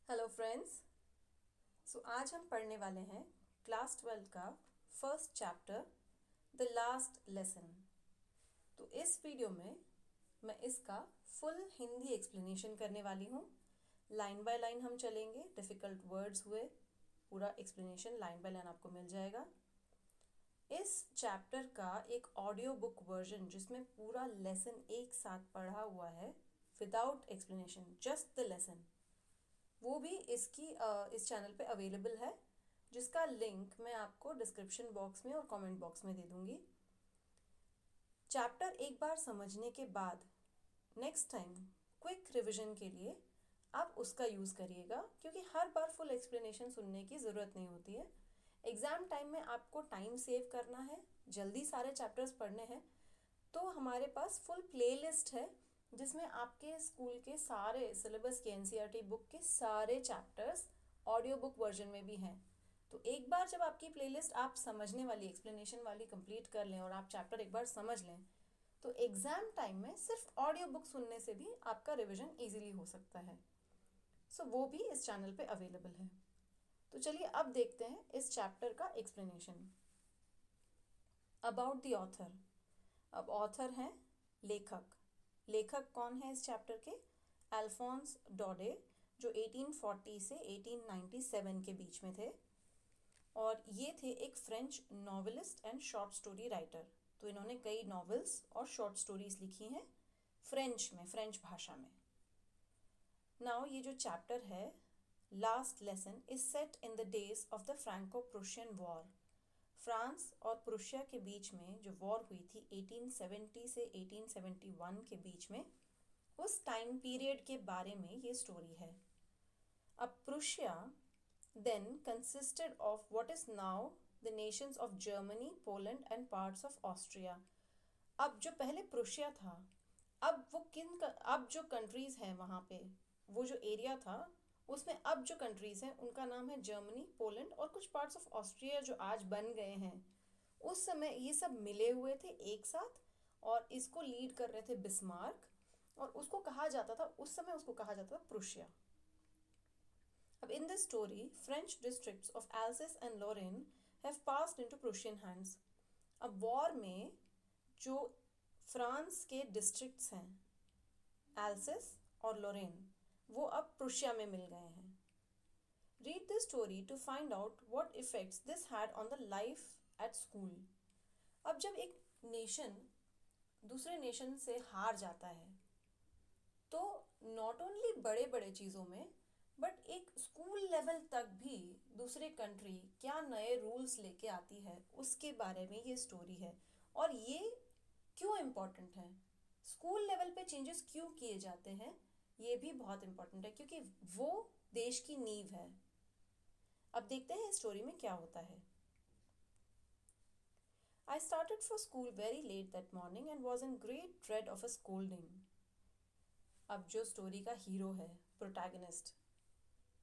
Hello friends. आज हम पढ़ने वाले हैं क्लास 12 का first chapter the last lesson. तो इस वीडियो में मैं इसका फुल हिंदी एक्सप्लेनेशन करने वाली हूँ। लाइन बाय लाइन हम चलेंगे, डिफ़िकल्ट वर्ड्स हुए, पूरा एक्सप्लेनेशन लाइन बाय लाइन आपको मिल जाएगा। इस चैप्टर का एक ऑडियो बुक वर्जन जिसमें पूरा लेसन एक साथ पढ़ा हुआ है without explanation, just the lesson, वो भी इस चैनल पे अवेलेबल है, जिसका लिंक मैं आपको डिस्क्रिप्शन बॉक्स में और कमेंट बॉक्स में दे दूंगी। चैप्टर एक बार समझने के बाद नेक्स्ट टाइम क्विक रिवीजन के लिए आप उसका यूज़ करिएगा, क्योंकि हर बार फुल एक्सप्लेनेशन सुनने की ज़रूरत नहीं होती है। एग्ज़ाम टाइम में आपको टाइम सेव करना है, जल्दी सारे चैप्टर्स पढ़ने हैं, तो हमारे पास फुल प्लेलिस्ट है जिसमें आपके स्कूल के सारे सिलेबस के एनसीईआरटी बुक के सारे चैप्टर्स ऑडियो बुक वर्जन में भी हैं। तो एक बार जब आपकी प्लेलिस्ट आप समझने वाली एक्सप्लेनेशन वाली कंप्लीट कर लें और आप चैप्टर एक बार समझ लें, तो एग्ज़ाम टाइम में सिर्फ ऑडियो बुक सुनने से भी आपका रिवीजन ईजिली हो सकता है। वो भी इस चैनल पे अवेलेबल है। तो चलिए अब देखते हैं इस चैप्टर का एक्सप्लेनेशन। About the author. अब ऑथर हैं लेखक। लेखक कौन है इस चैप्टर के? अल्फोंस डॉडे, जो 1840 से 1897 के बीच में थे, और ये थे एक French novelist and short story writer. तो इन्होंने कई नॉवेल्स और शॉर्ट स्टोरीज लिखी हैं फ्रेंच में, फ्रेंच भाषा में। नाउ ये जो चैप्टर है last lesson is set in the days of the Franco Prussian war. France और प्रुशिया के बीच में जो वॉर हुई थी 1870 से 1871 के बीच में, उस टाइम पीरियड के बारे में ये स्टोरी है। अब Prussia then consisted of what is now the nations of Germany, Poland and parts of Austria. अब जो पहले प्रुशिया था, अब जो कंट्रीज हैं वहाँ पे, वो जो एरिया था उसमें अब जो कंट्रीज हैं उनका नाम है जर्मनी, पोलैंड और कुछ पार्ट्स ऑफ ऑस्ट्रिया जो आज बन गए हैं। उस समय ये सब मिले हुए थे एक साथ और इसको लीड कर रहे थे बिस्मार्क, और उसको कहा जाता था, उस समय उसको कहा जाता था प्रुशिया। अब in this story, French districts of Alsace and Lorraine have passed into Prussian hands. अब वॉर में जो फ्रांस के डिस्ट्रिक्ट्स हैं एल्सेस और लोरेन, वो अब प्रुशिया में मिल गए हैं। Read the story to find out what effects this had on the life at school. अब जब एक नेशन दूसरे नेशन से हार जाता है, तो नॉट ओनली बड़े बड़े चीज़ों में बट एक स्कूल लेवल तक भी दूसरे कंट्री क्या नए रूल्स लेके आती है उसके बारे में ये स्टोरी है। और ये क्यों इम्पोर्टेंट है, स्कूल लेवल पे चेंजेस क्यों किए जाते हैं, ये भी बहुत इम्पोर्टेंट है, क्योंकि वो देश की नींव है। अब देखते हैं स्टोरी में क्या होता है। I started for school very late that morning and was in great dread of a scolding. अब जो स्टोरी का हीरो है, प्रोटैगनिस्ट,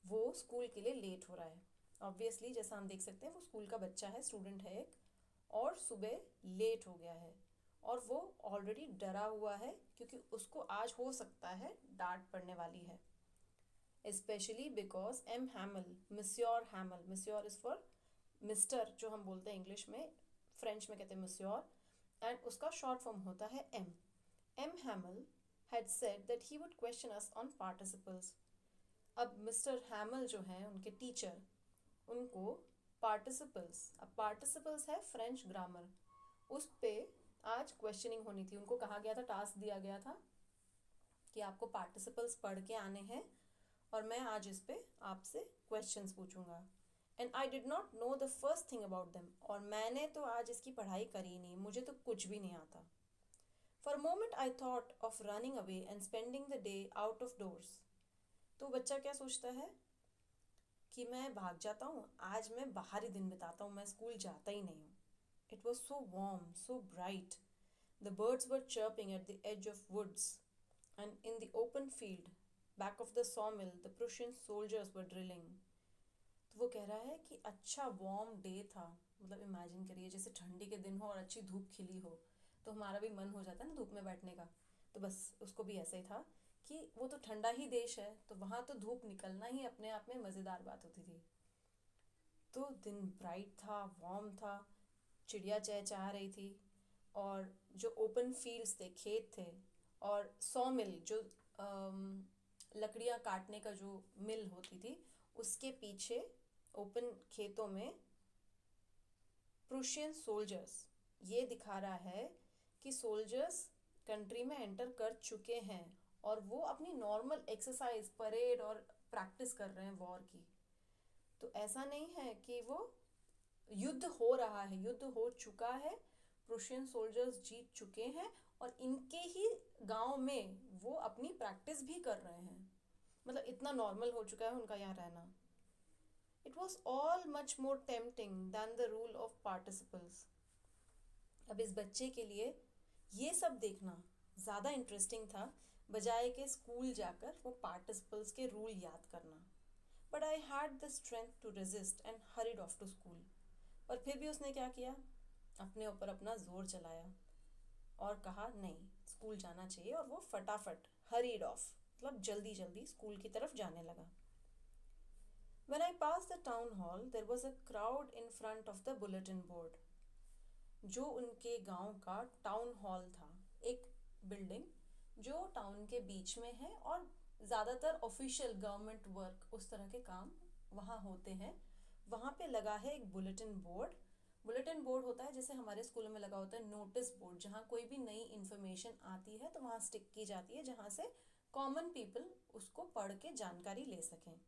वो स्कूल के लिए लेट हो रहा है। ऑब्वियसली जैसा हम देख सकते हैं वो स्कूल का बच्चा है, स्टूडेंट है एक, और सुबह लेट हो गया है और वो ऑलरेडी डरा हुआ है क्योंकि उसको आज हो सकता है डांट पड़ने वाली है। Specially because M Hamel, monsieur is for mister, जो हम बोलते हैं इंग्लिश में, फ्रेंच में कहते हैं मिस्योर, एंड उसका शॉर्ट फॉर्म होता है M Hamel had said that he would question us on participles. अब मिस्टर हैमल जो हैं उनके टीचर, उनको पार्टिसिपल्स, अब पार्टिसिपल्स है फ्रेंच ग्रामर, उस पे आज क्वेश्चनिंग होनी थी। उनको कहा गया था, टास्क दिया गया था कि आपको पार्टिसिपल्स पढ़ के आने हैं और मैं आज इस पे आपसे क्वेश्चंस पूछूंगा। And I did not know the first thing about them, और मैंने तो आज इसकी पढ़ाई करी नहीं, मुझे तो कुछ भी नहीं आता। For moment I thought of running away and spending the day out of doors. तो बच्चा क्या सोचता है कि मैं भाग जाता हूँ, आज मैं बाहर ही दिन बिताता हूँ, मैं स्कूल जाता ही नहीं हूँ। It was so warm, so bright, the birds were chirping at the edge of woods and in the open field back of the sawmill the Prussian soldiers were drilling. तो वो कह रहा है कि अच्छा वार्म डे था, मतलब imagine करिए जैसे ठंडी के दिन हो और अच्छी धूप खिली हो, तो हमारा भी मन हो जाता है ना धूप में बैठने का। तो बस उसको भी ऐसा ही था कि वो तो ठंडा ही देश है, तो वहाँ तो धूप निकलना ही अपने आप में मज़ेदार बात होती थी। तो दिन ब्राइट था, वार्म था, चिड़िया चहचहा रही थी, और जो ओपन फील्ड्स थे, खेत थे, और सॉ मिल जो लकड़ियाँ काटने का जो मिल होती थी, उसके पीछे ओपन खेतों में प्रूशियन सोल्जर्स, ये दिखा रहा है कि सोल्जर्स कंट्री में एंटर कर चुके हैं और वो अपनी नॉर्मल एक्सरसाइज, परेड और प्रैक्टिस कर रहे हैं वॉर की। तो ऐसा नहीं है कि वो युद्ध हो रहा है, युद्ध हो चुका है, प्रूशियन सोल्जर्स जीत चुके हैं और इनके ही गांव में वो अपनी प्रैक्टिस भी कर रहे हैं। मतलब इतना नॉर्मल हो चुका है उनका यहाँ रहना। It was all much more tempting than the rule of participles. अब इस बच्चे के लिए ये सब देखना ज़्यादा इंटरेस्टिंग था बजाय के स्कूल जाकर वो पार्टिसिपल्स के रूल याद करना। But I had the strength to resist and hurried off to school. पर फिर भी उसने क्या किया, अपने ऊपर अपना जोर चलाया और कहा नहीं, स्कूल जाना चाहिए, और वो फटाफट हरीड ऑफ, मतलब जल्दी जल्दी स्कूल की तरफ जाने लगा। When I passed the town hall, there was a crowd in front of the bulletin board. जो उनके गांव का टाउन हॉल था, एक बिल्डिंग जो टाउन के बीच में है और ज़्यादातर ऑफिशियल गवर्नमेंट वर्क, उस तरह के काम वहाँ होते हैं। वहाँ पे लगा है एक बुलेटिन बोर्ड। बुलेटिन बोर्ड होता है जैसे हमारे स्कूलों में लगा होता है नोटिस बोर्ड, जहाँ कोई भी नई इन्फॉर्मेशन आती है तो वहाँ स्टिक की जाती है, जहाँ से कॉमन पीपल उसको पढ़ के जानकारी ले सकें।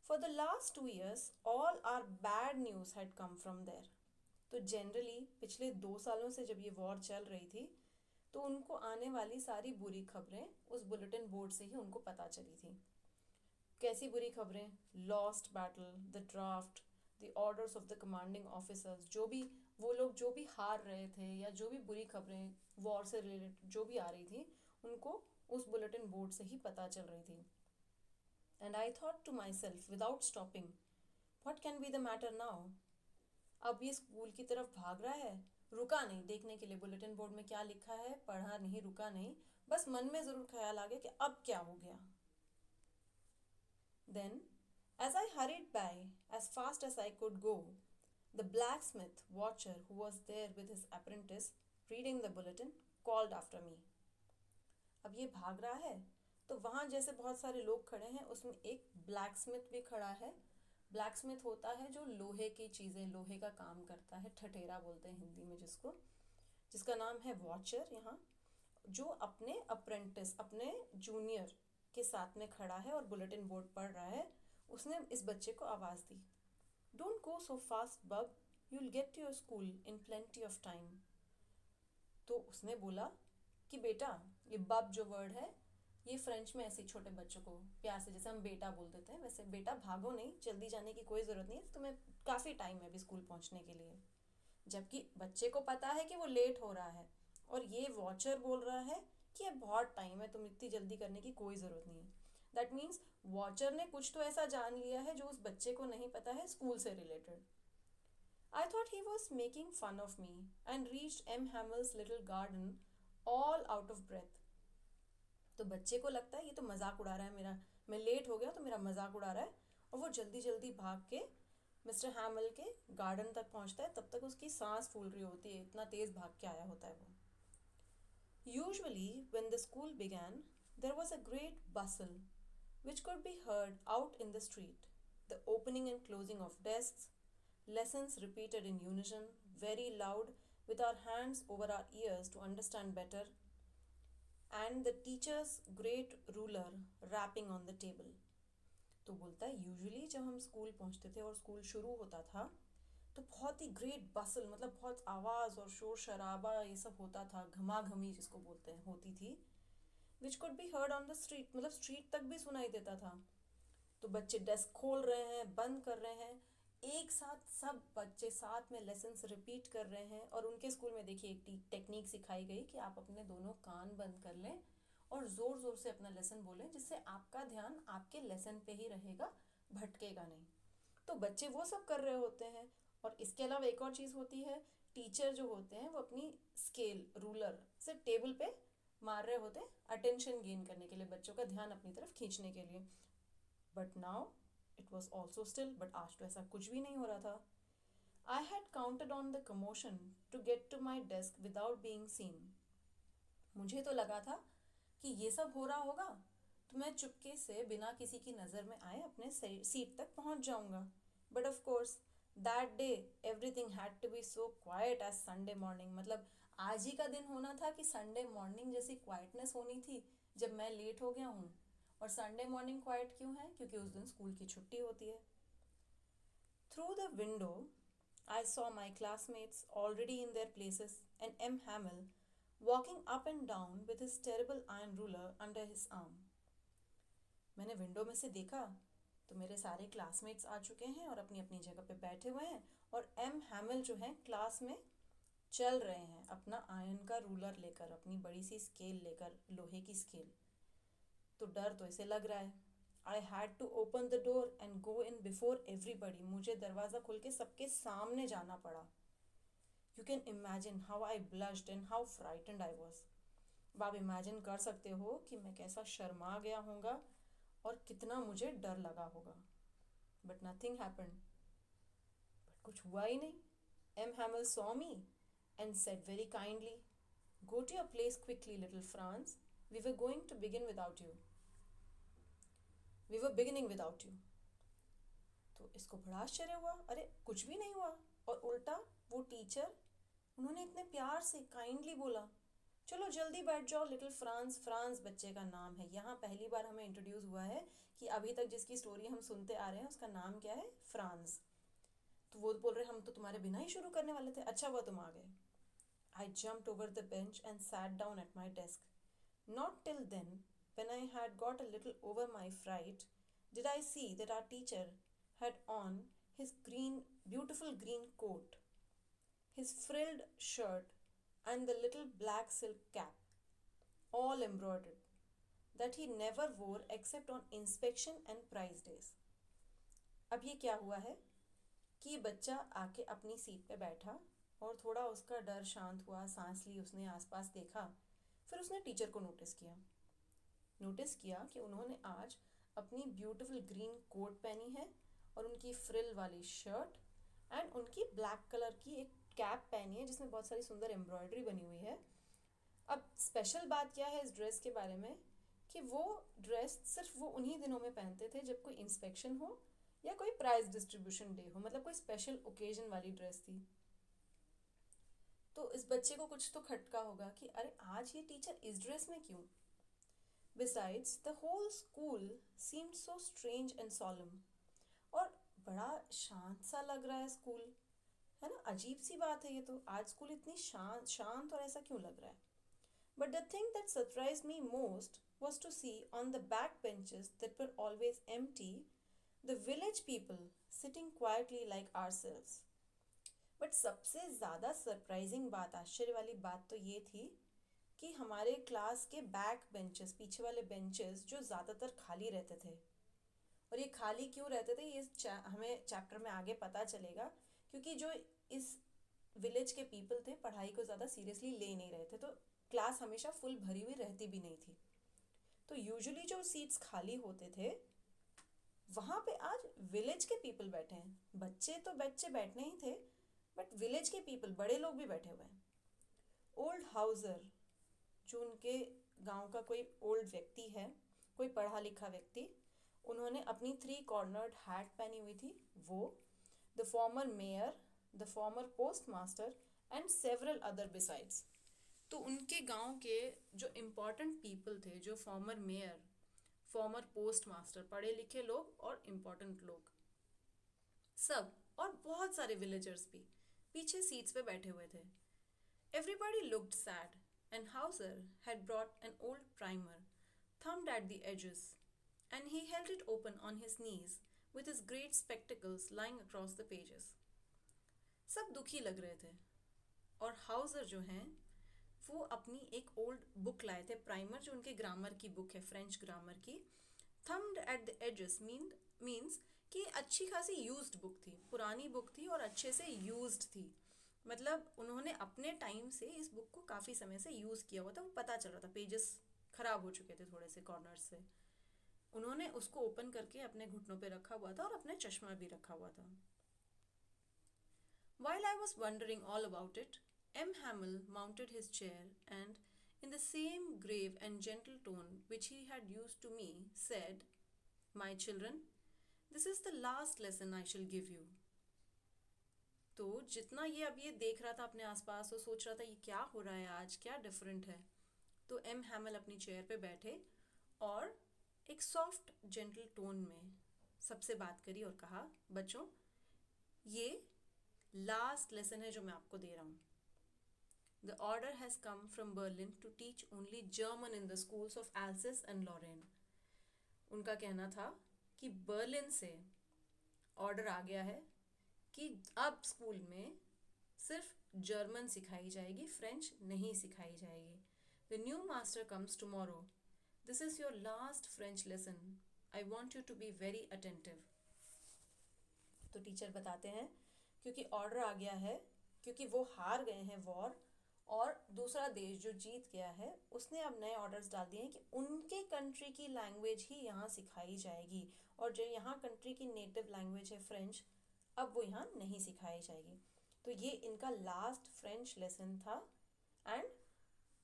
For the last 2 years, all our bad news had come from there. तो जनरली पिछले 2 सालों से जब ये वॉर चल रही थी तो उनको आने वाली सारी बुरी खबरें उस बुलेटिन बोर्ड से ही उनको पता चली थी। कैसी बुरी खबरें? Lost battle, the draft, the orders of the commanding officers, जो भी वो लोग जो भी हार रहे थे या जो भी बुरी खबरें वॉर से रिलेटेड जो भी आ रही थी, उनको उस बुलेटिन बोर्ड से ही पता चल रही थी। And I thought to myself without stopping, what can be the matter now? अब ये स्कूल की तरफ भाग रहा है, रुका नहीं देखने के लिए बुलेटिन बोर्ड में क्या लिखा है, पढ़ा नहीं, रुका नहीं, बस मन में जरूर ख्याल आ गया कि अब क्या हो गया। Then, as I hurried by as fast as I could go, the blacksmith watcher who was there with his apprentice reading the bulletin called after me. अब ये भाग रहा है तो वहाँ जैसे बहुत सारे लोग खड़े हैं, उसमें एक ब्लैकस्मिथ भी खड़ा है। ब्लैकस्मिथ होता है जो लोहे की चीज़ें, लोहे का काम करता है, ठठेरा बोलते हैं हिंदी में जिसको, जिसका नाम है वॉचर यहाँ, जो अपने अप्रेंटिस, अपने जूनियर के साथ में खड़ा है और बुलेटिन बोर्ड पढ़ रहा है। उसने इस बच्चे को आवाज़ दी, don't go so fast bub, you will get to your school in plenty of time. तो उसने बोला कि बेटा, ये बब जो वर्ड है ये फ्रेंच में ऐसे छोटे बच्चों को प्यार से, जैसे हम बेटा बोल देते हैं, वैसे बेटा भागो नहीं, जल्दी जाने की कोई ज़रूरत नहीं है, तुम्हें काफ़ी टाइम है अभी स्कूल पहुंचने के लिए। जबकि बच्चे को पता है कि वो लेट हो रहा है और ये वॉचर बोल रहा है कि अब बहुत टाइम है, तुम इतनी जल्दी करने की कोई ज़रूरत नहीं है। दैट मीन्स वॉचर ने कुछ तो ऐसा जान लिया है जो उस बच्चे को नहीं पता है स्कूल से related. I thought he was making fun of me and reached M. Hamel's little garden all out of breath. तो बच्चे को लगता है ये तो मजाक उड़ा रहा है मेरा, मैं लेट हो गया तो मेरा मजाक उड़ा रहा है, और वो जल्दी जल्दी भाग के मिस्टर हैमल के गार्डन तक पहुंचता है। तब तक उसकी सांस फूल रही होती है, इतना तेज भाग के आया होता है वो। Usually when the school began there was a great bustle which could be heard out in the street, the opening and closing of desks, lessons repeated in unison very loud with our hands over our ears to understand better, and the teacher's great ruler rapping on the table. तो बोलता है usually जब हम school पहुंचते थे और school शुरू होता था तो बहुत ही ग्रेट बसल, मतलब बहुत आवाज़ और शोर शराबा ये सब होता था, घमाघमी जिसको बोलते हैं होती थी, which could be heard on the street, मतलब स्ट्रीट तक भी सुनाई देता था। तो बच्चे डेस्क खोल रहे हैं, बंद कर रहे हैं, एक साथ सब बच्चे साथ में लेसन्स रिपीट कर रहे हैं। और उनके स्कूल में देखिए एक टेक्निक सिखाई गई कि आप अपने दोनों कान बंद कर लें और ज़ोर ज़ोर से अपना लेसन बोलें, जिससे आपका ध्यान आपके लेसन पे ही रहेगा, भटकेगा नहीं। तो बच्चे वो सब कर रहे होते हैं। और इसके अलावा एक और चीज़ होती है, टीचर जो होते हैं वो अपनी स्केल, रूलर से टेबल पे मार रहे होते अटेंशन गेन करने के लिए, बच्चों का ध्यान अपनी तरफ खींचने के लिए. But now it was also still. But आज तो ऐसा कुछ भी नहीं हो रहा था. I had counted on the commotion to get to my desk without being seen. मुझे तो लगा था कि ये सब हो रहा होगा तो मैं चुपके से बिना किसी की नज़र में आए अपने सीट तक पहुंच जाऊंगा. But of course that day everything had to be so quiet as Sunday morning. मतलब आज ही का दिन होना था कि संडे मॉर्निंग जैसी क्वाइटनेस होनी थी जब मैं लेट हो गया हूँ. और संडे मॉर्निंग क्वाइट क्यों है? क्योंकि उस दिन स्कूल की छुट्टी होती है. Through the window I saw my classmates already in their places and M. Hamill walking up and down with his terrible iron ruler under his arm. मैंने विंडो में से देखा तो मेरे सारे क्लासमेट्स आ चुके हैं और अपनी अपनी जगह पे बैठे हुए हैं और एम हैमिल जो है क्लास में चल रहे हैं अपना आयरन का रूलर लेकर, अपनी बड़ी सी स्केल लेकर, लोहे की स्केल. तो डर तो इसे लग रहा है. I had to open the door and go in before everybody. मुझे दरवाज़ा खोल के सबके सामने जाना पड़ा. You can imagine how I blushed and how frightened I was. अब आप इमेजिन कर सकते हो कि मैं कैसा शर्मा गया होगा और कितना मुझे डर लगा होगा. But nothing happened. But कुछ हुआ ही नहीं. M. Hamill saw me and said very kindly, "Go to your place quickly, little Franz. We were going to begin without you. We were beginning without you." तो इसको बड़ा आश्चर्य हुआ. अरे कुछ भी नहीं हुआ. और उल्टा वो टीचर, उन्होंने इतने प्यार से काइंडली बोला, चलो जल्दी बैठ जाओ लिटिल फ्रांस. फ्रांस बच्चे का नाम है. यहाँ पहली बार हमें इंट्रोड्यूस हुआ है कि अभी तक जिसकी स्टोरी हम सुनते आ रहे हैं उसका नाम क्या है? फ्रांस. तो वो बोल रहे हम तो तुम्हारे बिना ही शुरू करने वाले थे. अच्छा हुआ तुम आ गए. I jumped over the bench and sat down at my desk. Not till then, when I had got a little over my fright, did I see that our teacher had on his beautiful green coat, his frilled shirt, and the little black silk cap, all embroidered, that he never wore except on inspection and prize days. अब ये क्या हुआ है कि बच्चा आके अपनी seat पे बैठा और थोड़ा उसका डर शांत हुआ, सांस ली उसने, आसपास देखा, फिर उसने टीचर को नोटिस किया कि उन्होंने आज अपनी ब्यूटीफुल ग्रीन कोट पहनी है और उनकी फ्रिल वाली शर्ट एंड उनकी ब्लैक कलर की एक कैप पहनी है जिसमें बहुत सारी सुंदर एम्ब्रॉयडरी बनी हुई है. अब स्पेशल बात क्या है इस ड्रेस के बारे में कि वो ड्रेस सिर्फ वो उन्हीं दिनों में पहनते थे जब कोई इंस्पेक्शन हो या कोई प्राइज डिस्ट्रीब्यूशन डे हो. मतलब कोई स्पेशल ओकेजन वाली ड्रेस थी. तो इस बच्चे को कुछ तो खटका होगा कि अरे आज ये टीचर इस ड्रेस में क्यों. Besides, the whole school seemed so strange and solemn. और बड़ा शांत सा लग रहा है स्कूल, है ना? अजीब सी बात है ये तो. आज स्कूल इतनी शांत और ऐसा क्यों लग रहा है? But the thing that surprised me most was to see on the back benches that were always empty, the village people sitting quietly like ourselves. But सबसे ज़्यादा सरप्राइजिंग बात, आश्चर्य वाली बात तो ये थी कि हमारे क्लास के बैक बेंचेस, पीछे वाले बेंचेस जो ज़्यादातर खाली रहते थे. और ये खाली क्यों रहते थे ये हमें चैप्टर में आगे पता चलेगा, क्योंकि जो इस विलेज के पीपल थे पढ़ाई को ज़्यादा सीरियसली ले नहीं रहे थे, तो क्लास हमेशा फुल भरी हुई रहती भी नहीं थी. तो यूजुअली जो सीट्स खाली होते थे वहाँ पे आज विलेज के पीपल बैठे हैं. बच्चे तो बच्चे बैठने ही थे, बट विलेज के पीपल, बड़े लोग भी बैठे हुए हैं. ओल्ड हाउसर, जो उनके गांव का कोई ओल्ड व्यक्ति है, कोई पढ़ा लिखा व्यक्ति, उन्होंने अपनी 3 कॉर्नर्ड हैट पहनी हुई थी. वो the former mayor, the former post master and several other besides. तो उनके गांव के जो इम्पोर्टेंट पीपल थे, जो farmer mayor, farmer post master, पढ़े लिखे लोग और इम्पोर्टेंट लोग सब, और बहुत सारे विलेजर्स भी पीछे सीट्स पे बैठे हुए थे. Everybody looked sad, and Hauser had brought an old primer, thumbed at the edges, and he held it open on his knees with his great spectacles lying across the pages. सब दुखी लग रहे थे और हाउसर जो हैं वो अपनी एक ओल्ड बुक लाए थे, प्राइमर, जो उनके ग्रामर की बुक है, फ्रेंच ग्रामर की. Thumbed at the edges means कि अच्छी खासी यूज्ड बुक थी, पुरानी बुक थी और अच्छे से यूज्ड थी. मतलब उन्होंने अपने टाइम से इस बुक को काफ़ी समय से यूज़ किया हुआ था, वो पता चल रहा था, पेजेस खराब हो चुके थे थोड़े से कॉर्नर से। उन्होंने उसको ओपन करके अपने घुटनों पे रखा हुआ था और अपने चश्मा भी रखा हुआ था। While I was wondering all about it, M. Hamill mounted his chair and, in the same grave and gentle tone which he had used to me, said, "My children, this is the last lesson I shall give you." तो जितना ये अब ये देख रहा था अपने आसपास, वो सोच रहा था ये क्या हो रहा है आज, क्या डिफरेंट है। तो एम हैमल अपनी चेयर पे बैठे और एक सॉफ्ट जेंटल टोन में सबसे बात करी और कहा, बच्चों, ये लास्ट लेसन है जो मैं आपको दे रहा हूँ। The order has come from Berlin to teach only German in the schools of Alsace and Lorraine. उनका कहना था कि बर्लिन से ऑर्डर आ गया है कि अब स्कूल में सिर्फ जर्मन सिखाई जाएगी, फ्रेंच नहीं सिखाई जाएगी। The new master comes tomorrow. This is your last French lesson. I want you to be very attentive. तो टीचर बताते हैं क्योंकि ऑर्डर आ गया है, क्योंकि वो हार गए हैं वॉर, और दूसरा देश जो जीत गया है उसने अब नए ऑर्डर्स डाल दिए हैं कि उनके कंट्री की लैंग्वेज ही यहाँ सिखाई जाएगी, और जो यहाँ कंट्री की नेटिव लैंग्वेज है फ्रेंच, अब वो यहाँ नहीं सिखाई जाएगी। तो ये इनका लास्ट फ्रेंच लेसन था। एंड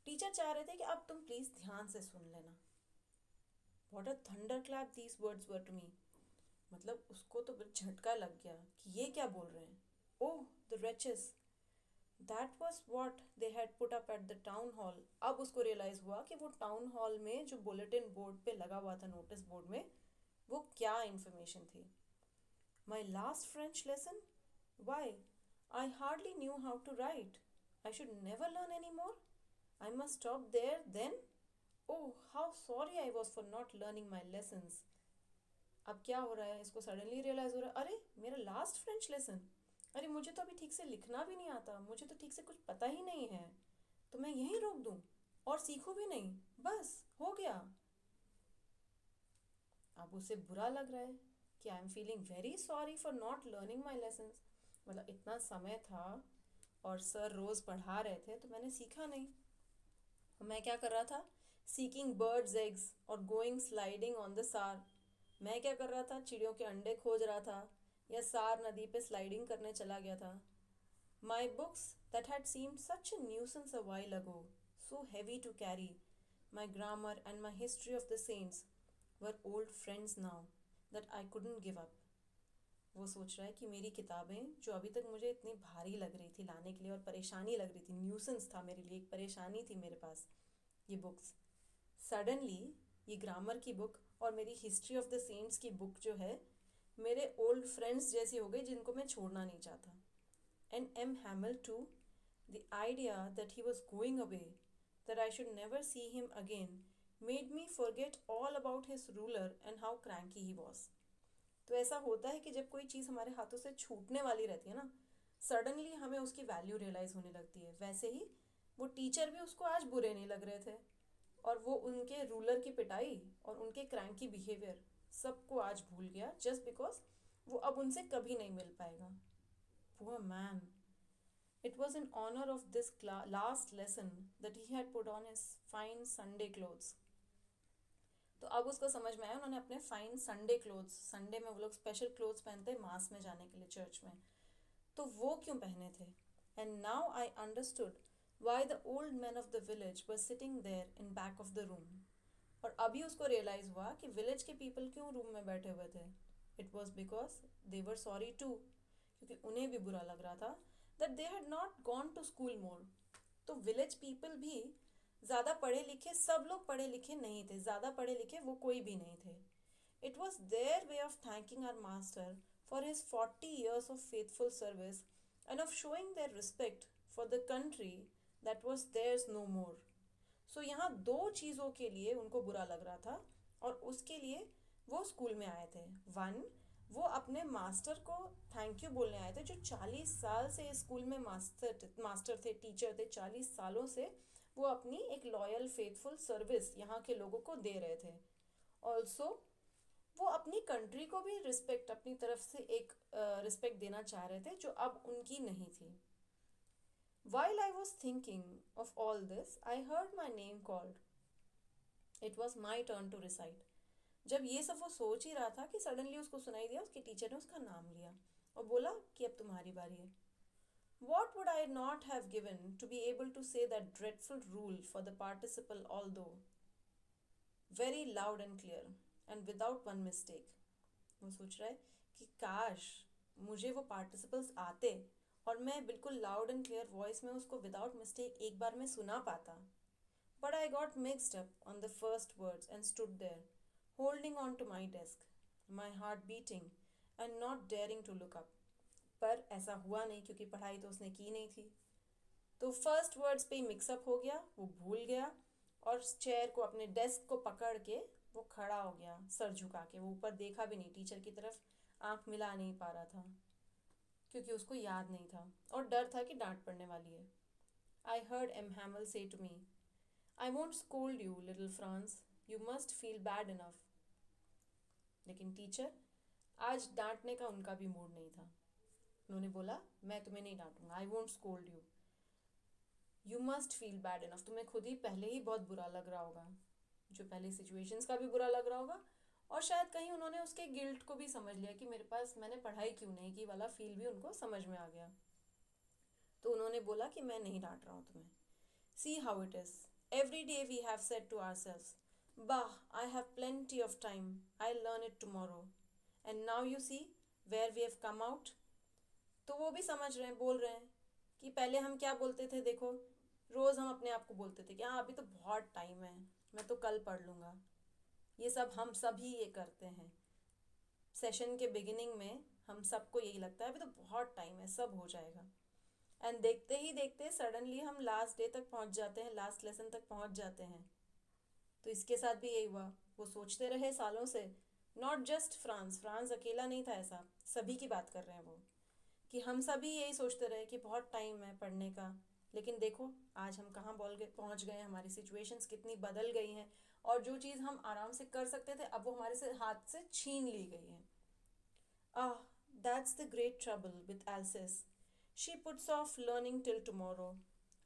टीचर चाह रहे थे कि अब तुम प्लीज़ ध्यान से सुन लेना। What a thunderclap these words were to me. मतलब उसको तो झटका लग गया कि ये क्या बोल रहे हैं। Oh the wretches, that was what they had put up at the town hall. अब उसको रियलाइज हुआ कि वो टाउन हॉल में जो बुलेटिन बोर्ड पे लगा हुआ था, नोटिस बोर्ड में, वो क्या इंफॉर्मेशन थी। My last French lesson, why, I hardly knew how to write, I should never learn any more, I must stop there then, oh how sorry I was for not learning my lessons. अब क्या हो रहा है, इसको suddenly realise हो रहा है, अरे मेरा लास्ट फ्रेंच लेसन, अरे मुझे तो अभी ठीक से लिखना भी नहीं आता, मुझे तो ठीक से कुछ पता ही नहीं है, तो मैं यहीं रोक दूँ और सीखूँ भी नहीं, बस हो गया। अब उसे बुरा लग रहा है कि I am feeling very sorry for not learning my lessons. मतलब इतना समय था और सर रोज़ पढ़ा रहे थे तो मैंने सीखा नहीं। और मैं क्या कर रहा था, सीकिंग बर्ड्स एग्स और गोइंग स्लाइडिंग ऑन द सार। मैं क्या कर रहा था, चिड़ियों के अंडे खोज रहा था या सार नदी पे स्लाइडिंग करने चला गया था। My books that had seemed such a nuisance a while ago, so heavy to carry, my grammar and my history of the saints were old friends now that I couldn't give up. वो सोच रहा है कि मेरी किताबें जो अभी तक मुझे इतनी भारी लग रही थी लाने के लिए और परेशानी लग रही थी, न्यूसेंस था मेरे लिए, एक परेशानी थी मेरे पास ये बुक्स, सडनली ये ग्रामर की बुक और मेरी हिस्ट्री ऑफ द सेंट्स की बुक जो है मेरे ओल्ड फ्रेंड्स जैसी हो गई जिनको मैं छोड़ना नहीं चाहता। And M Hamel too, the idea that he was going away, that I should never see him again, made me forget all about his ruler and how cranky he was. तो ऐसा होता है कि जब कोई चीज़ हमारे हाथों से छूटने वाली रहती है ना, सडनली हमें उसकी वैल्यू रियलाइज़ होने लगती है। वैसे ही वो टीचर भी उसको आज बुरे नहीं लग रहे थे, और वो उनके रूलर की पिटाई और उनके क्रैंकी बिहेवियर सबको आज भूल गया, जस्ट बिकॉज वो अब उनसे कभी नहीं मिल पाएगा। Poor man, it was in honour of this last lesson that he had put on his fine Sunday clothes. तो अब उसको समझ में आया, उन्होंने अपने फाइन संडे क्लोथ्स, संडे में वो लोग स्पेशल क्लोथ्स पहनते हैं मास में जाने के लिए चर्च में, तो वो क्यों पहने थे। And now I understood why the old man of the village were sitting there in back of the room. और अभी उसको रियलाइज हुआ कि विलेज के पीपल क्यों रूम में बैठे हुए थे। It was because they were sorry too, क्योंकि उन्हें भी बुरा लग रहा था that they had not gone to school more. तो विलेज पीपल भी ज़्यादा पढ़े लिखे, सब लोग पढ़े लिखे नहीं थे, ज़्यादा पढ़े लिखे वो कोई भी नहीं थे। It was their way of thanking our master for his 40 years of faithful service and of showing their respect for the country that was theirs no more. So यहाँ दो चीज़ों के लिए उनको बुरा लग रहा था और उसके लिए वो स्कूल में आए थे। वन, वो अपने मास्टर को थैंक यू बोलने आए थे जो 40 साल से इस स्कूल में मास्टर थे, टीचर थे, 40 सालों से वो अपनी एक लॉयल फेथफुल सर्विस यहाँ के लोगों को दे रहे थे। ऑल्सो वो अपनी कंट्री को भी रिस्पेक्ट, अपनी तरफ से एक रिस्पेक्ट देना चाह रहे थे जो अब उनकी नहीं थी। While I was thinking of all this, I heard my name called. It was my turn to recite. जब ये सब वो सोच ही रहा था कि सडनली उसको सुनाई दिया, उसके टीचर ने उसका नाम लिया और बोला कि अब तुम्हारी बारी है. What would I not have given to be able to say that dreadful rule for the participle, although very loud and clear and without one mistake. वो सोच रहा है कि काश मुझे वो पार्टिसिपल्स आते और मैं बिल्कुल लाउड एंड क्लियर वॉइस में उसको विदाउट मिस्टेक एक बार में सुना पाता. But I got mixed up on the first words and stood there, holding on to my desk, my heart beating and not daring to look up. पर ऐसा हुआ नहीं क्योंकि पढ़ाई तो उसने की नहीं थी. तो फर्स्ट वर्ड्स पे ही मिक्सअप हो गया, वो भूल गया और चेयर को अपने डेस्क को पकड़ के वो खड़ा हो गया सर झुका के. वो ऊपर देखा भी नहीं, टीचर की तरफ आंख मिला नहीं पा रहा था क्योंकि उसको याद नहीं था और डर था कि डांट पड़ने वाली है. I heard M Hamel say to me, I won't scold you little Franz, you must feel bad enough. लेकिन टीचर आज डांटने का उनका भी मूड नहीं था. उन्होंने बोला मैं तुम्हें नहीं डांटूंगा, I won't scold you, you must feel bad enough. तुम्हें खुद ही पहले ही बहुत बुरा लग रहा होगा, जो पहले सिचुएशंस का भी बुरा लग रहा होगा और शायद कहीं उन्होंने उसके गिल्ट को भी समझ लिया कि मेरे पास मैंने पढ़ाई क्यों नहीं की वाला फील भी उनको समझ में आ गया. तो उन्होंने बोला कि मैं नहीं डांट रहा हूँ तुम्हें. See how it is, every day we have said to ourselves, bah I have plenty of time, I learn it tomorrow, and now you see where we have come out. तो वो भी समझ रहे हैं, बोल रहे हैं कि पहले हम क्या बोलते थे. देखो रोज़ हम अपने आप को बोलते थे कि हाँ अभी तो बहुत टाइम है, मैं तो कल पढ़ लूँगा. ये सब हम सभी ये करते हैं. सेशन के बिगिनिंग में हम सबको यही लगता है अभी तो बहुत टाइम है, सब हो जाएगा. एंड देखते ही देखते सडनली हम लास्ट डे तक पहुंच जाते हैं, लास्ट लेसन तक पहुंच जाते हैं. तो इसके साथ भी यही हुआ. वो सोचते रहे सालों से, नॉट जस्ट फ्रांस, फ्रांस अकेला नहीं था ऐसा, सभी की बात कर रहे हैं वो, कि हम सभी यही सोचते रहे कि बहुत टाइम है पढ़ने का. लेकिन देखो आज हम कहाँ बोल गए, पहुँच गए, हमारी सिचुएशंस कितनी बदल गई हैं और जो चीज़ हम आराम से कर सकते थे अब वो हमारे से हाथ से छीन ली गई है. Ah, that's the great trouble with Alsace, she puts off learning till tomorrow.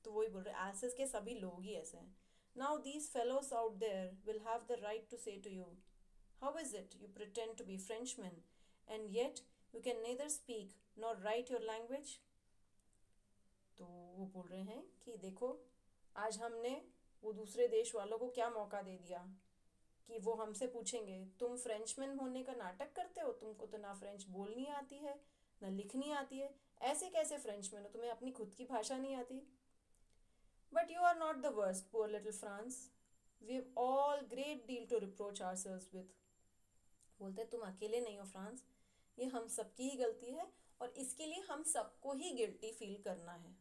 तो वही बोल रहे, एल्सिस के सभी लोग ही ऐसे हैं. Now these fellows out there will have the right to say to you, how is it you pretend to be Frenchman and yet you can neither speak nor write your language. तो वो बोल रहे हैं कि देखो आज हमने वो दूसरे देश वालों को क्या मौका दे दिया कि वो हमसे पूछेंगे तुम फ्रेंचमैन होने का नाटक करते हो, तुमको तो ना फ्रेंच बोलनी आती है ना लिखनी आती है, ऐसे कैसे फ्रेंचमैन हो, तुम्हें अपनी खुद की भाषा नहीं आती. But you are not the worst poor little Franz, we have all great deal to reproach ourselves with. बोलते तुम अकेले नहीं हो फ्रांस, ये हम सबकी ही गलती है और इसके लिए हम सबको ही गिल्टी फील करना है.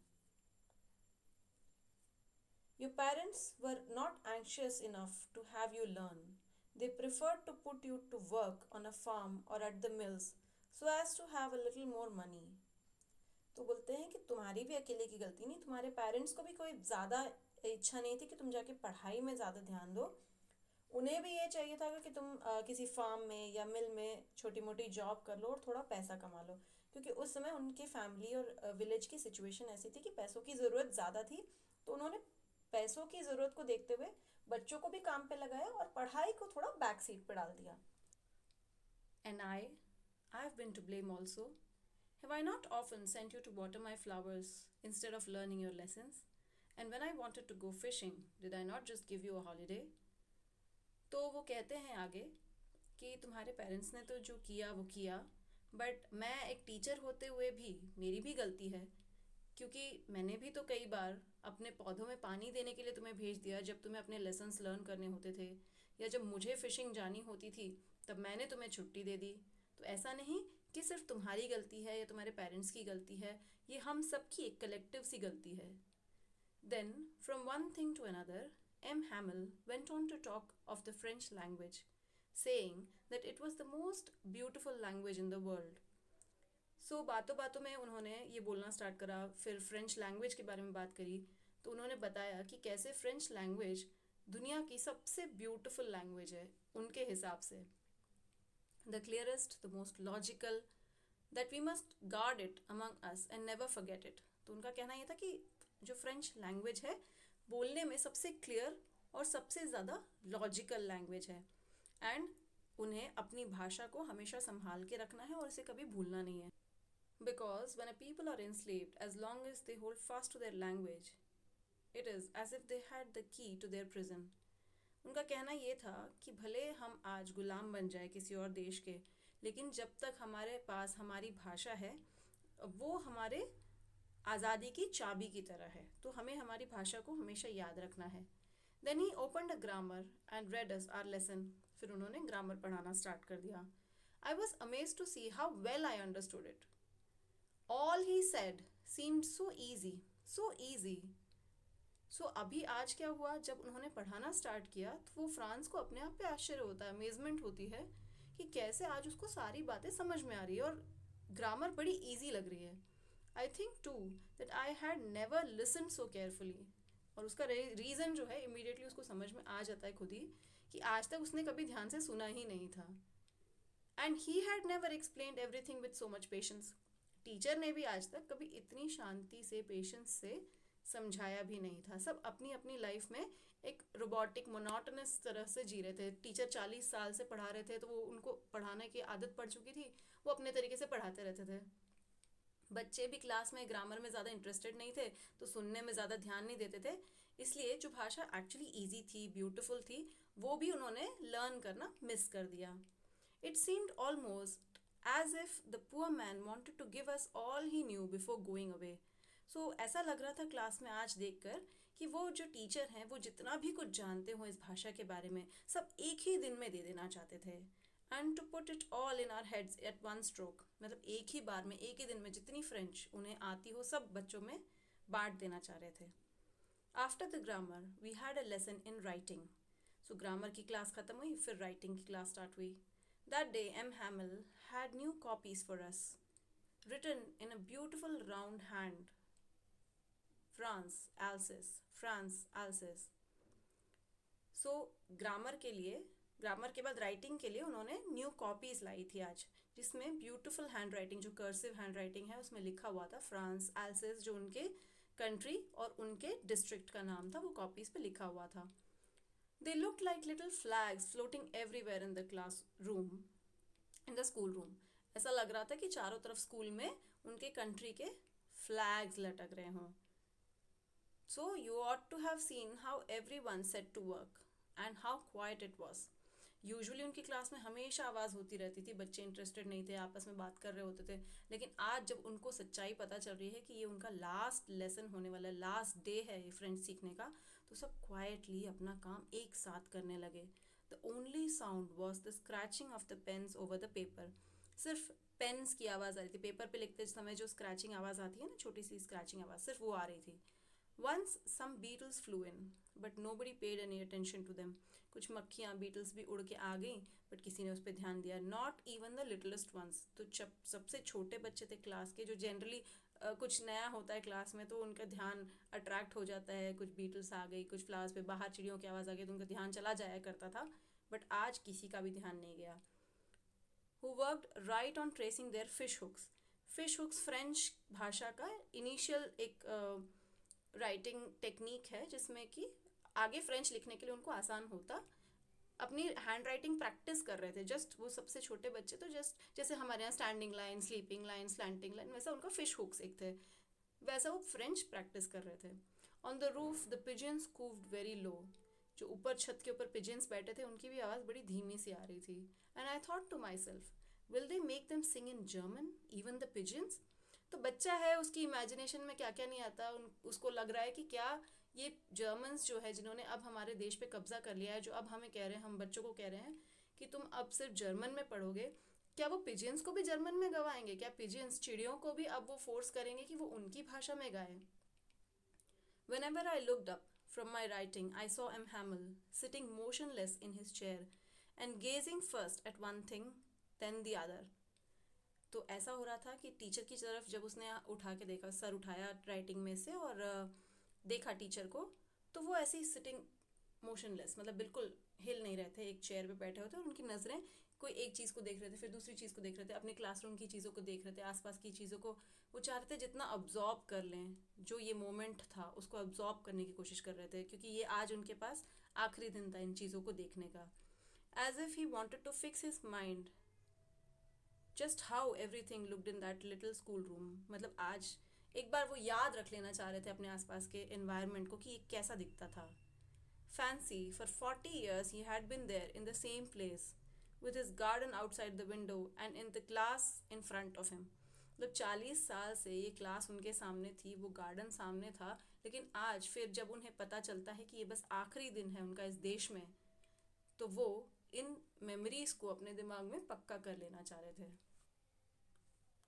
Your parents were not anxious enough to have you learn. They preferred to put you to work on a farm or at the mills so as to have a little more money. तो बोलते हैं कि तुम्हारी भी अकेले की गलती नहीं, तुम्हारे पेरेंट्स को भी कोई ज़्यादा इच्छा नहीं थी कि तुम जाके पढ़ाई में ज़्यादा ध्यान दो. उन्हें भी ये चाहिए था कि तुम किसी फार्म में या मिल में छोटी मोटी जॉब कर लो और थोड़ा पैसा कमा लो, क्योंकि उस समय उनके फैमिली और विलेज की सिचुएशन ऐसी थी कि पैसों की ज़रूरत ज़्यादा थी. तो उन्होंने पैसों की ज़रूरत को देखते हुए बच्चों को भी काम पे लगाया और पढ़ाई को थोड़ा बैक सीट पे डाल दिया. And I have been to blame also. Have I not often sent you to water my flowers instead of learning your lessons? And when I wanted to go fishing did I not just give you a holiday? तो वो कहते हैं आगे कि तुम्हारे parents ने तो जो किया वो किया, बट मैं एक टीचर होते हुए भी मेरी भी गलती है, क्योंकि मैंने भी तो कई बार अपने पौधों में पानी देने के लिए तुम्हें भेज दिया जब तुम्हें अपने लेसन्स लर्न करने होते थे, या जब मुझे फ़िशिंग जानी होती थी तब मैंने तुम्हें छुट्टी दे दी. तो ऐसा नहीं कि सिर्फ तुम्हारी गलती है या तुम्हारे पेरेंट्स की गलती है, ये हम सबकी एक कलेक्टिव सी गलती है. Then from one thing to another M. Hamel went on to talk of the French language, saying that it was the most beautiful language in the world. सो बातों बातों में उन्होंने ये बोलना स्टार्ट करा, फिर फ्रेंच लैंग्वेज के बारे में बात करी. तो उन्होंने बताया कि कैसे फ्रेंच लैंग्वेज दुनिया की सबसे ब्यूटीफुल लैंग्वेज है उनके हिसाब से, the clearest, the most logical, that we must guard it among us and never forget it. तो उनका कहना ये था कि जो फ्रेंच लैंग्वेज है बोलने में सबसे क्लियर और सबसे ज़्यादा लॉजिकल लैंग्वेज है। एंड उन्हें अपनी भाषा को हमेशा संभाल के रखना है और इसे कभी भूलना नहीं है। Because when a people are enslaved, as long as they hold fast to their language, it is as if they had the key to their prison. उनका कहना ये था कि भले हम आज गुलाम बन जाए किसी और देश के, लेकिन जब तक हमारे पास हमारी भाषा है वो हमारे आज़ादी की चाबी की तरह है, तो हमें हमारी भाषा को हमेशा याद रखना है। Then he opened a grammar and read us our lesson. फिर उन्होंने ग्रामर पढ़ाना स्टार्ट कर दिया। I was amazed to see how well I understood it. All he said seemed so easy, so easy. So अभी आज क्या हुआ, जब उन्होंने पढ़ाना स्टार्ट किया तो वो फ्रांस को अपने आप पे आश्चर्य होता है, अमेजमेंट होती है कि कैसे आज उसको सारी बातें समझ में आ रही है और ग्रामर बड़ी ईजी लग रही है। I think too that I had never listen so carefully. और उसका रीज़न जो है इमीडिएटली उसको समझ में आ जाता है खुद ही कि आज तक उसने कभी ध्यान से सुना ही नहीं था। And he had never explained everything with so much patience. Teacher ने भी आज तक कभी इतनी शांति से पेशेंस से समझाया भी नहीं था। सब अपनी अपनी लाइफ में एक रोबोटिक मोनोटोनस तरह से जी रहे थे। टीचर 40 साल से पढ़ा रहे थे तो वो उनको पढ़ाने की आदत पड़ चुकी थी, वो अपने तरीके से पढ़ाते रहते थे। बच्चे भी क्लास में ग्रामर में ज़्यादा इंटरेस्टेड नहीं थे तो सुनने में ज़्यादा ध्यान नहीं देते थे, इसलिए जो भाषा एक्चुअली ईजी थी, ब्यूटिफुल थी, वो भी उन्होंने लर्न करना मिस कर दिया। It seemed almost as if the poor man wanted to give us all he knew before going away. So ऐसा लग रहा था क्लास में आज देखकर कि वो जो टीचर हैं वो जितना भी कुछ जानते हो इस भाषा के बारे में सब एक ही दिन में दे देना चाहते थे। And to put it all in our heads at one stroke, मतलब एक ही बार में, एक ही दिन में जितनी फ्रेंच उन्हें आती हो सब बच्चों में बांट देना चाह रहे थे। After the grammar we had a lesson in writing. So grammar की क्लास ख़त्म हुई, फिर राइटिंग की क्लास स्टार्ट हुई। That day M Hamel had new copies for us, written in a beautiful round hand, France Alsace, France Alsace. So grammar के बाद writing के लिए उन्होंने न्यू कॉपीज लाई थी आज, जिसमें ब्यूटीफुल हैंड राइटिंग, जो कर्सिव हैंड राइटिंग है उसमें लिखा हुआ था फ्रांस एल्सिस, जो उनके कंट्री और उनके डिस्ट्रिक्ट का नाम था, वो कॉपीज पे लिखा हुआ था। They looked like little flags floating everywhere in the class room, in the school room. ऐसा लग रहा था कि चारों तरफ स्कूल में उनके कंट्री के फ्लैग्स लटक रहे हों। So you ought to have seen how everyone set to work and how quiet it was. Usually उनकी क्लास में हमेशा आवाज़ होती रहती थी, बच्चे इंटरेस्टेड नहीं थे, आपस में बात कर रहे होते थे, लेकिन आज जब उनको सच्चाई पता चल रही है कि ये उनका लास्ट लेसन होने वाला है, लास्ट डे है ये फ्रेंच सीखने का, तो सब क्वाइटली अपना काम एक साथ करने लगे। The only sound was the scratching of the pens over the paper. सिर्फ पेन्स की आवाज़ आ रही थी, पेपर पे लिखते समय जो स्क्रैचिंग आवाज़ आती है ना, छोटी सी स्क्रैचिंग आवाज़, सिर्फ वो आ रही थी। Once some beetles flew in, but nobody paid any attention to them. कुछ मक्खियाँ बीटल्स भी उड़ के आ गई, बट किसी ने उस पर ध्यान दिया, not even the littlest ones. तो जब सबसे छोटे बच्चे थे क्लास के, जो जनरली कुछ नया होता है क्लास में तो उनका ध्यान अट्रैक्ट हो जाता है, कुछ बीटल्स आ गई, कुछ फ्लावर्स पे बाहर चिड़ियों की आवाज़ आ गई तो उनका ध्यान चला जाया करता था, बट आज किसी का भी ध्यान नहीं गया। Who worked right on tracing their fish hooks. Fish hooks French भाषा का इनिशियल एक राइटिंग टेक्निक है जिसमें कि आगे फ्रेंच लिखने के लिए उनको आसान होता, अपनी हैंड राइटिंग प्रैक्टिस कर रहे थे। जस्ट वो सबसे छोटे बच्चे तो जस्ट जैसे हमारे यहाँ standing line, sleeping line, slanting line, वैसा उनका फिश हुक्स एक थे, वैसा वो फ्रेंच प्रैक्टिस कर रहे थे। On the roof the pigeons cooed very low. जो ऊपर छत के ऊपर पिजन्स बैठे थे उनकी भी आवाज़ बड़ी धीमी सी आ रही थी। And I thought to myself, will they make them sing in German, even the pigeons. तो बच्चा है, उसकी इमेजिनेशन में क्या क्या नहीं आता, उसको लग रहा है कि क्या ये जर्मन्स जो है जिन्होंने अब हमारे देश पे कब्जा कर लिया है, जो अब हमें कह रहे हैं, हम बच्चों को कह रहे हैं कि तुम अब सिर्फ जर्मन में पढ़ोगे, क्या वो पिजन्स को भी जर्मन में गवाएंगे? क्या पिजन्स, चिड़ियों को भी अब वो फोर्स करेंगे कि वो उनकी भाषा में गाएं? Whenever I looked up from my writing, I saw M. Hamel sitting motionless in his chair and gazing first at one thing, then the other. तो ऐसा हो रहा था कि टीचर की तरफ जब उसने उठा के देखा, सर उठाया राइटिंग में से और देखा टीचर को, तो वो ऐसे ही सिटिंग मोशनलेस, मतलब बिल्कुल हिल नहीं रहे थे, एक चेयर पे बैठे होते और उनकी नज़रें कोई एक चीज़ को देख रहे थे, फिर दूसरी चीज़ को देख रहे थे, अपने क्लासरूम की चीज़ों को देख रहे थे, आसपास की चीज़ों को वो चाह रहे थे जितना अब्जॉर्ब कर लें, जो ये मोमेंट था उसको अब्जॉर्ब करने की कोशिश कर रहे थे, क्योंकि ये आज उनके पास आखिरी दिन था इन चीज़ों को देखने का. As if he wanted to fix his mind just how everything looked in that little school room. मतलब आज एक बार वो याद रख लेना चाह रहे थे अपने आसपास के एनवायरनमेंट को कि ये कैसा दिखता था. Fancy, for 40 years he had been there in the same place, with his garden outside the window and in the class in front of him. मतलब 40 साल से ये क्लास उनके सामने थी, वो गार्डन सामने था, लेकिन आज फिर जब उन्हें पता चलता है कि ये बस आखिरी दिन है उनका इस देश में, तो वो इन मेमोरीज को अपने दिमाग में पक्का कर लेना चाह रहे थे.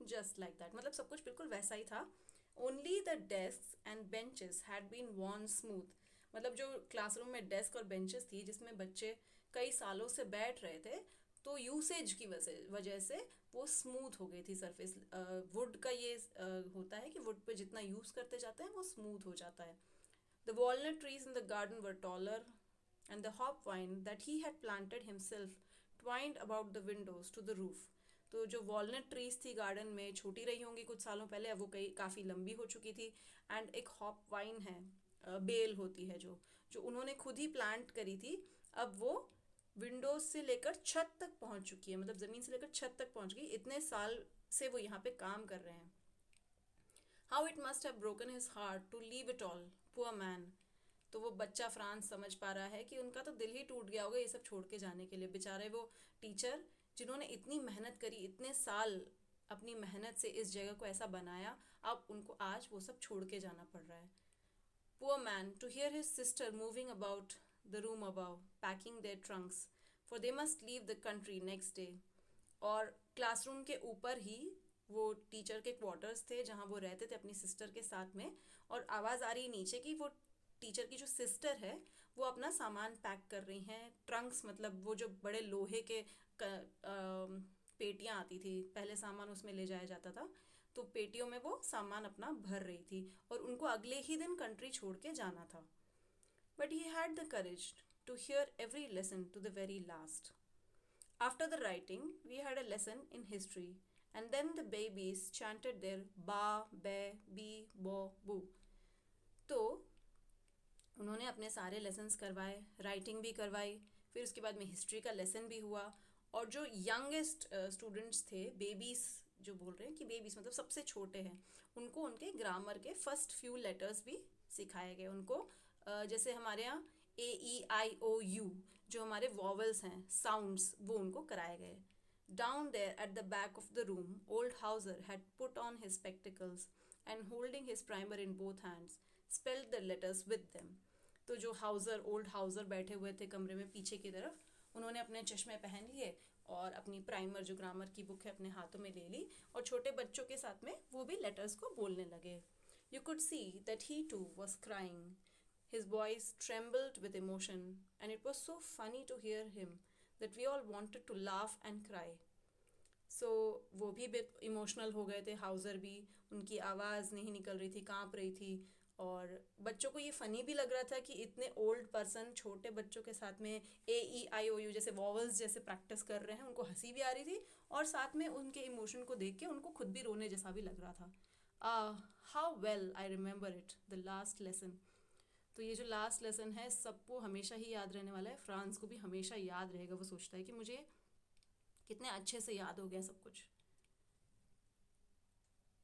जस्ट लाइक दैट, मतलब सब कुछ बिल्कुल वैसा ही था. Only the desk and benches had been worn smooth. मतलब जो क्लासरूम में डेस्क और बेंचेस थी जिसमें बच्चे कई सालों से बैठ रहे थे, तो यूसेज की वजह से वो स्मूथ हो गई थी सरफेस. वुड का ये होता है कि वुड पे जितना यूज़ करते जाते हैं वो स्मूथ हो जाता है. The walnut trees in the garden were taller and the hop vine that he had planted himself twined about the windows to the roof. तो जो वॉलनट ट्रीज थी गार्डन में, छोटी रही होंगी कुछ सालों पहले, अब वो कई काफ़ी लंबी हो चुकी थी. एंड एक हॉप वाइन है, बेल होती है जो जो उन्होंने खुद ही प्लांट करी थी, अब वो विंडोज से लेकर छत तक पहुंच चुकी है. मतलब ज़मीन से लेकर छत तक पहुंच गई, इतने साल से वो यहाँ पे काम कर रहे हैं. How it must have broken his heart to leave it all, poor man. तो वो बच्चा फ्रांस समझ पा रहा है कि उनका तो दिल ही टूट गया होगा ये सब छोड़ के जाने के लिए. बेचारे वो टीचर जिन्होंने इतनी मेहनत करी, इतने साल अपनी मेहनत से इस जगह को ऐसा बनाया, अब उनको आज वो सब छोड़ के जाना पड़ रहा है. Poor man, to hear his sister moving about the room above, packing their trunks, for they must leave the country next day. और क्लासरूम के ऊपर ही वो टीचर के क्वार्टर्स थे जहाँ वो रहते थे अपनी सिस्टर के साथ में, और आवाज़ आ रही नीचे की वो टीचर की जो सिस्टर है वो अपना सामान पैक कर रही हैं. ट्रंक्स मतलब वो जो बड़े लोहे के पेटियाँ आती थी, पहले सामान उसमें ले जाया जाता था, तो पेटियों में वो सामान अपना भर रही थी और उनको अगले ही दिन कंट्री छोड़ के जाना था. But he had the courage to hear every lesson to the very last. After the writing we had a lesson in history and then the babies chanted their ba be B बो बू. तो उन्होंने अपने सारे lessons करवाए, writing भी करवाई, फिर उसके बाद में हिस्ट्री का लेसन भी हुआ. और जो यंगेस्ट स्टूडेंट्स थे, बेबीज जो बोल रहे हैं कि बेबीज मतलब सबसे छोटे हैं, उनको उनके ग्रामर के फर्स्ट फ्यू लेटर्स भी सिखाए गए. उनको जैसे हमारे यहाँ AEIOU जो हमारे वॉवल्स हैं, साउंड्स, वो उनको कराए गए. Down there at the back of the room old Hauser had put on his spectacles and holding his primer in both hands spelled the letters with them. तो जो ओल्ड हाउसर बैठे हुए थे कमरे में पीछे की तरफ, उन्होंने अपने चश्मे पहन लिए और अपनी प्राइमर जो ग्रामर की बुक है अपने हाथों में ले ली, और छोटे बच्चों के साथ में वो भी लेटर्स को बोलने लगे. You could see that he too was crying. His voice trembled with emotion and it was so funny to hear him that we all wanted to laugh and cry. So वो भी emotional हो गए थे, Hauser भी, उनकी आवाज़ नहीं निकल रही थी, काँप रही थी. और बच्चों को ये फ़नी भी लग रहा था कि इतने ओल्ड पर्सन छोटे बच्चों के साथ में AEIOU जैसे वॉवल्स जैसे प्रैक्टिस कर रहे हैं. उनको हंसी भी आ रही थी और साथ में उनके इमोशन को देख के उनको खुद भी रोने जैसा भी लग रहा था. How well I remember it, the last lesson. तो ये जो लास्ट लेसन है सबको हमेशा ही याद रहने वाला है. फ्रांस को भी हमेशा याद रहेगा, वो सोचता है कि मुझे कितने अच्छे से याद हो गया सब कुछ.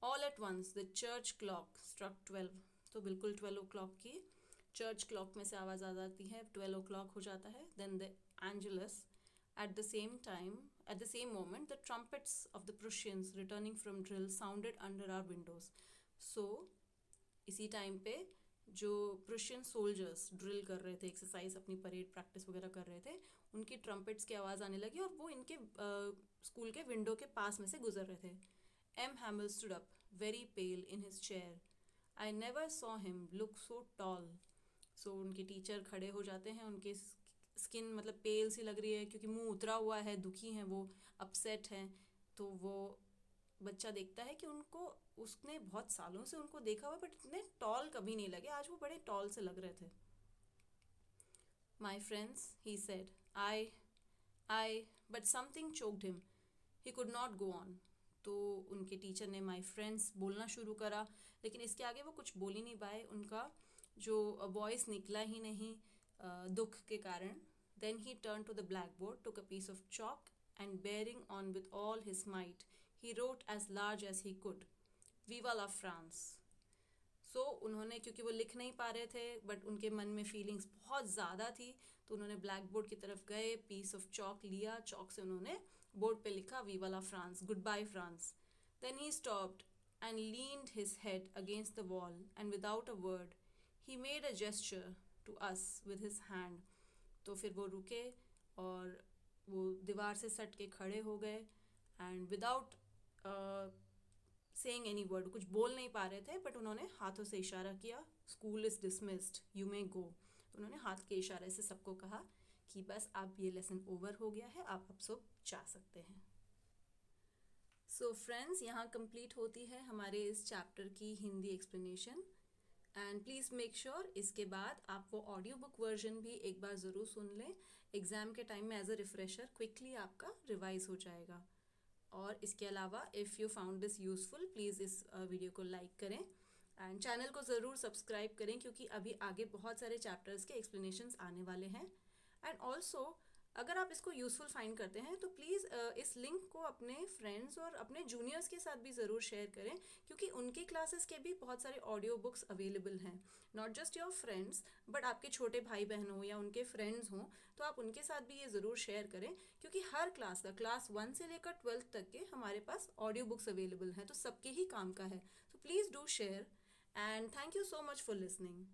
All at once the church clock struck 12. तो बिल्कुल 12 o'clock की चर्च क्लॉक में से आवाज़ आ जाती है, 12 o'clock हो जाता है. Then the Angelus. At the same time, at the same moment the trumpets of the Prussians returning from drill sounded under our windows. So इसी टाइम पे जो प्रुशियन सोल्जर्स ड्रिल कर रहे थे, एक्सरसाइज अपनी परेड प्रैक्टिस वगैरह कर रहे थे, उनकी ट्रम्पेट्स की आवाज़ आने लगी और वो इनके स्कूल के विंडो के पास में से गुजर रहे थे. M. Hamel stood up, very pale in his chair. I never saw him look so tall. So उनके टीचर खड़े हो जाते हैं, उनके स्किन मतलब पेल सी लग रही है क्योंकि मुंह उतरा हुआ है, दुखी हैं वो, अपसेट हैं. तो वो बच्चा देखता है कि उनको, उसने बहुत सालों से उनको देखा हुआ बट इतने टॉल कभी नहीं लगे, आज वो बड़े टॉल से लग रहे थे. My friends, he said, I but something choked him. He could not go on. तो उनके टीचर ने my friends बोलना शुरू करा, लेकिन इसके आगे वो कुछ बोल ही नहीं पाए, उनका जो वॉइस निकला ही नहीं दुख के कारण. Then he turned to the blackboard, took a piece of chalk, and bearing on with all his might, he wrote as large as he could, Viva la France. So उन्होंने, क्योंकि वो लिख नहीं पा रहे थे बट उनके मन में फीलिंग्स बहुत ज़्यादा थी, तो उन्होंने ब्लैक बोर्ड की तरफ गए, पीस ऑफ चॉक लिया, चॉक से उन्होंने बोर्ड पे लिखा वीवा ला France, goodbye France. Then he stopped and leaned his head against the wall and without a word he made a gesture to us with his hand. तो फिर वो रुके और वो दीवार से सट के खड़े हो गए and without saying any word, कुछ बोल नहीं पा रहे थे बट उन्होंने हाथों से इशारा किया, school is dismissed, you may go. तो उन्होंने हाथ के इशारे से सबको कहा कि बस अब ये लेसन ओवर हो गया है, आप अब सब जा सकते हैं. सो फ्रेंड्स, यहाँ कंप्लीट होती है हमारे इस चैप्टर की Hindi explanation. And please make sure इसके बाद आप वो ऑडियो बुक वर्जन भी एक बार ज़रूर सुन लें. एग्ज़ाम के टाइम में एज अ रिफ्रेशर क्विकली आपका रिवाइज हो जाएगा. और इसके अलावा if you found this useful, please इस वीडियो को लाइक करें एंड चैनल को ज़रूर सब्सक्राइब करें, क्योंकि अभी आगे बहुत सारे चैप्टर्स के एक्सप्लेनेशंस आने वाले हैं. एंड ऑल्सो अगर आप इसको यूज़फुल फाइंड करते हैं तो प्लीज़ इस लिंक को अपने फ्रेंड्स और अपने जूनियर्स के साथ भी ज़रूर शेयर करें, क्योंकि उनके क्लासेस के भी बहुत सारे ऑडियो बुक्स अवेलेबल हैं. Not just your friends but आपके छोटे भाई बहन हो या उनके फ्रेंड्स हों, तो आप उनके साथ भी ये ज़रूर शेयर करें, क्योंकि हर क्लास का, क्लास 1 से लेकर 12th तक के हमारे पास ऑडियो बुक्स अवेलेबल हैं, तो सबके ही काम का है. तो please do share and thank you so much for listening.